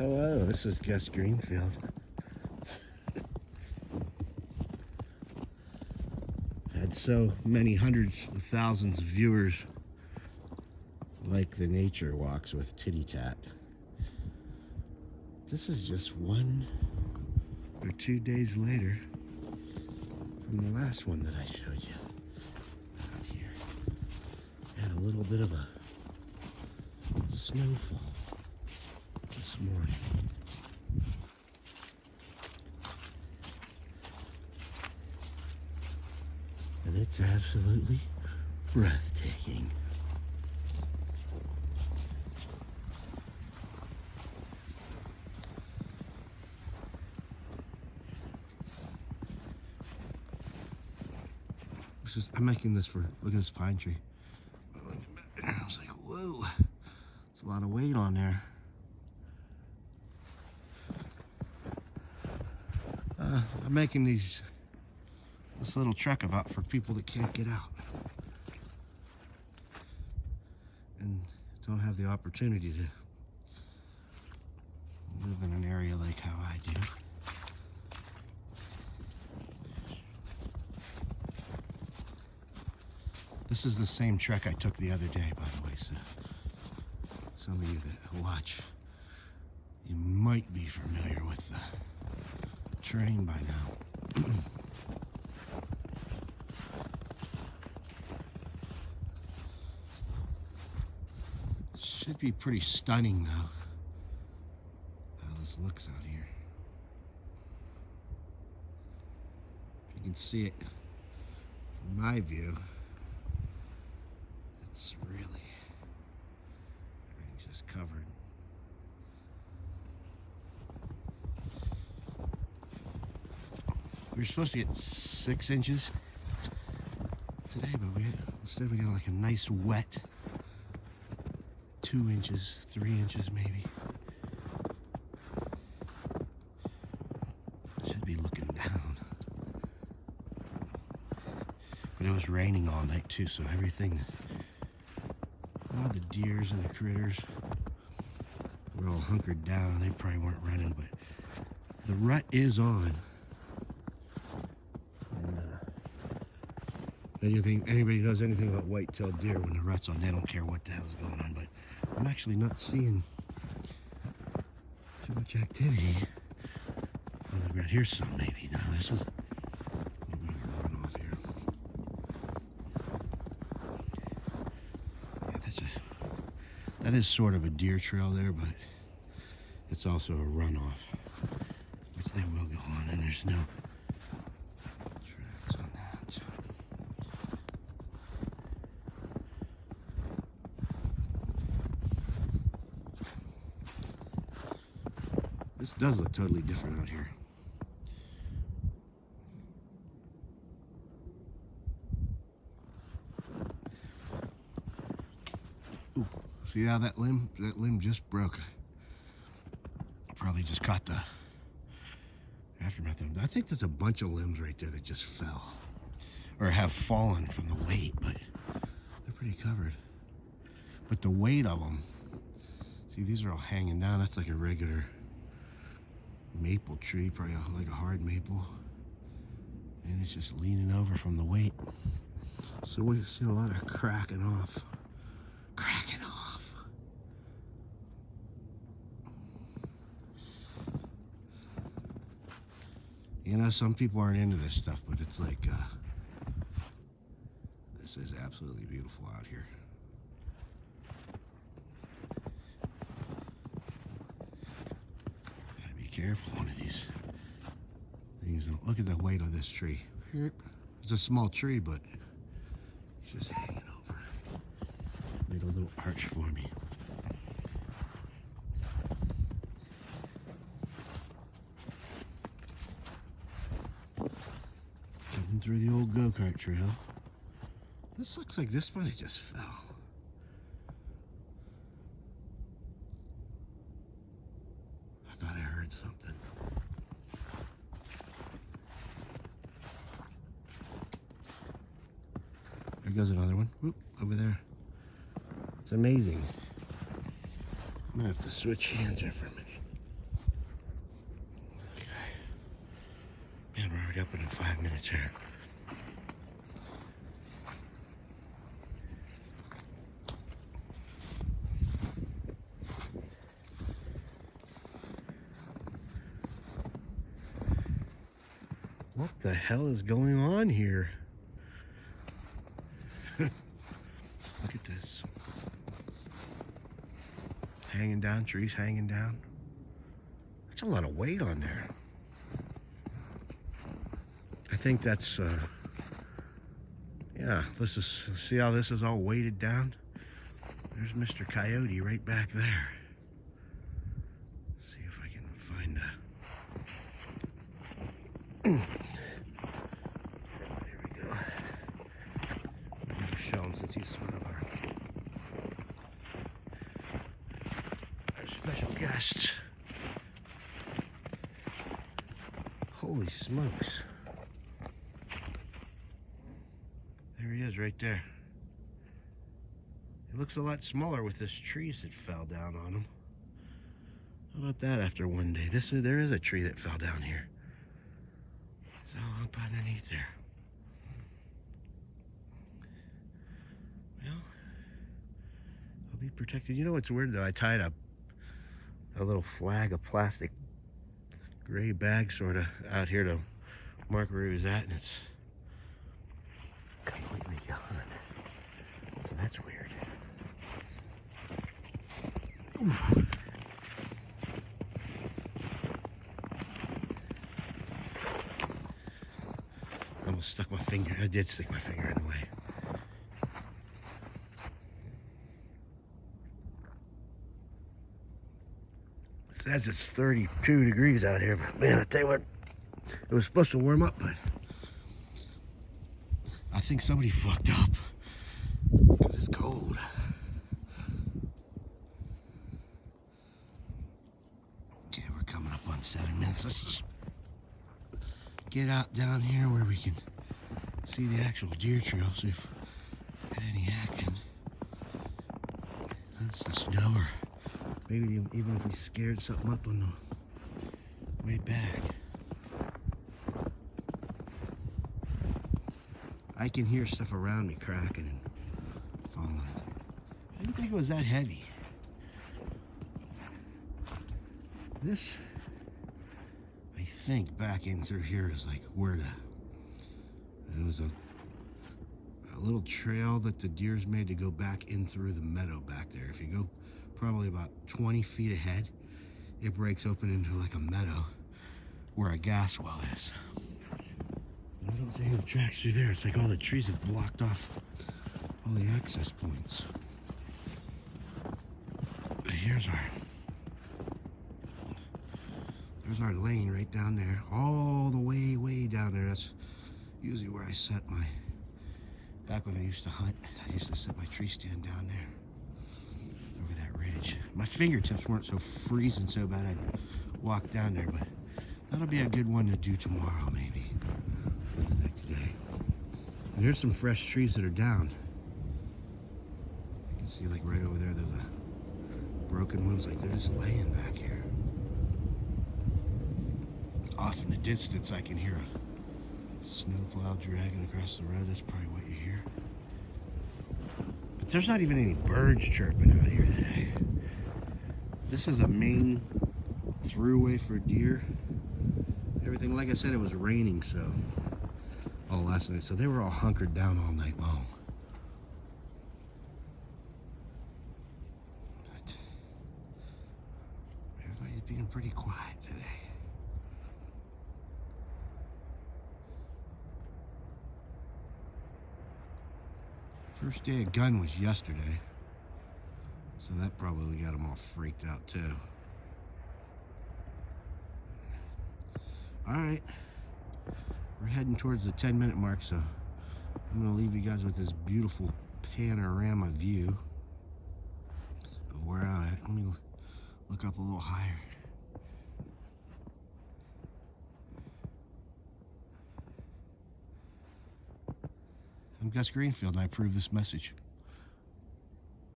Hello, this is Gus Greenfield. Had so many hundreds of thousands of viewers like the nature walks with Titty Tat. This is just 1 or 2 days later from the last one that I showed you out here. Had a little bit of a snowfall this morning. And it's absolutely breathtaking. I'm making this for, look at this pine tree. I was like, whoa, there's a lot of weight on there. I'm making this little truck about for people that can't get out and don't have the opportunity to live in an area like how I do. This is the same trek I took the other day, by the way, so some of you that watch, you might be familiar with the terrain by now. Should be pretty stunning, though, how this looks out here. If you can see it from my view, it's really, everything's just covered. We were supposed to get 6 inches today, but instead we got like a nice wet 2 inches, 3 inches maybe. Should be looking down. But it was raining all night too, so everything, all the deers and the critters were all hunkered down. They probably weren't running, but the rut is on. And anybody knows anything about white-tailed deer, when the rut's on, they don't care what the hell's going on. But I'm actually not seeing too much activity on the ground. Here's some maybe. Now this is a little bit of a runoff here. Yeah, that is sort of a deer trail there, but it's also a runoff, which they will go on, and there's no tracks on that. This does look totally different out here. Ooh, see how that limb just broke. Probably just caught the aftermath of it. I think there's a bunch of limbs right there that just fell or have fallen from the weight, but they're pretty covered. But the weight of them, see, these are all hanging down. That's like a regular maple tree, probably like a hard maple, and it's just leaning over from the weight. So we see a lot of cracking off. You know, some people aren't into this stuff, but it's like, this is absolutely beautiful out here. Gotta be careful, one of these things. Look at the weight of this tree. It's a small tree, but it's just hanging over. Made a little arch for me. Coming through the old go-kart trail. This looks like this bunny just fell. I thought I heard something. There goes another one. Whoop, over there. It's amazing. I'm gonna have to switch hands here for a minute. powered up in 5 minutes here. What the hell is going on here? Look at this. Hanging down, trees hanging down. That's a lot of weight on there. I think that's, yeah, see how this is all weighted down? There's Mr. Coyote right back there. See if I can find a... There we go. Show him since he's one of our special guests. Holy smokes. There he is right there. It looks a lot smaller with this trees that fell down on him. How about that after one day? There is a tree that fell down here. It's all up underneath there. Well, I'll be protected. You know what's weird though? I tied a little flag, a plastic gray bag sort of out here to mark where he was at, and it's completely gone. So that's weird. Oof. I almost stuck my finger. I did stick my finger in the way. It says it's 32 degrees out here, but man, I tell you what, it was supposed to warm up, but I think somebody fucked up because it's cold. Okay, we're coming up on 7 minutes. Let's just get out down here where we can see the actual deer trail, see if we had any action. That's the snow, or maybe even if we scared something up on the way back. I can hear stuff around me cracking and falling. I didn't think it was that heavy. This, I think, back in through here is like where it was a little trail that the deer's made to go back in through the meadow back there. If you go probably about 20 feet ahead, it breaks open into like a meadow where a gas well is. I don't see any tracks through there. It's like all the trees have blocked off all the access points. But there's our lane right down there, all the way down there. That's usually where I set my, back when I used to hunt, I used to set my tree stand down there, over that ridge. My fingertips weren't so freezing so bad I'd walk down there, but that'll be a good one to do tomorrow maybe, for the next day. And here's some fresh trees that are down. You can see like right over there, there's a broken ones, like they're just laying back here. Off in the distance, I can hear a snowplow dragging across the road. That's probably what you hear. But there's not even any birds chirping out here today. This is a main throughway for deer. Everything, like I said, it was raining, so all last night, so they were all hunkered down all night long. But everybody's being pretty quiet today. First day of gun was yesterday, so that probably got them all freaked out too. Alright, we're heading towards the 10-minute mark, so I'm going to leave you guys with this beautiful panorama view of where I'm at. Let me look up a little higher. I'm Gus Greenfield, and I approve this message.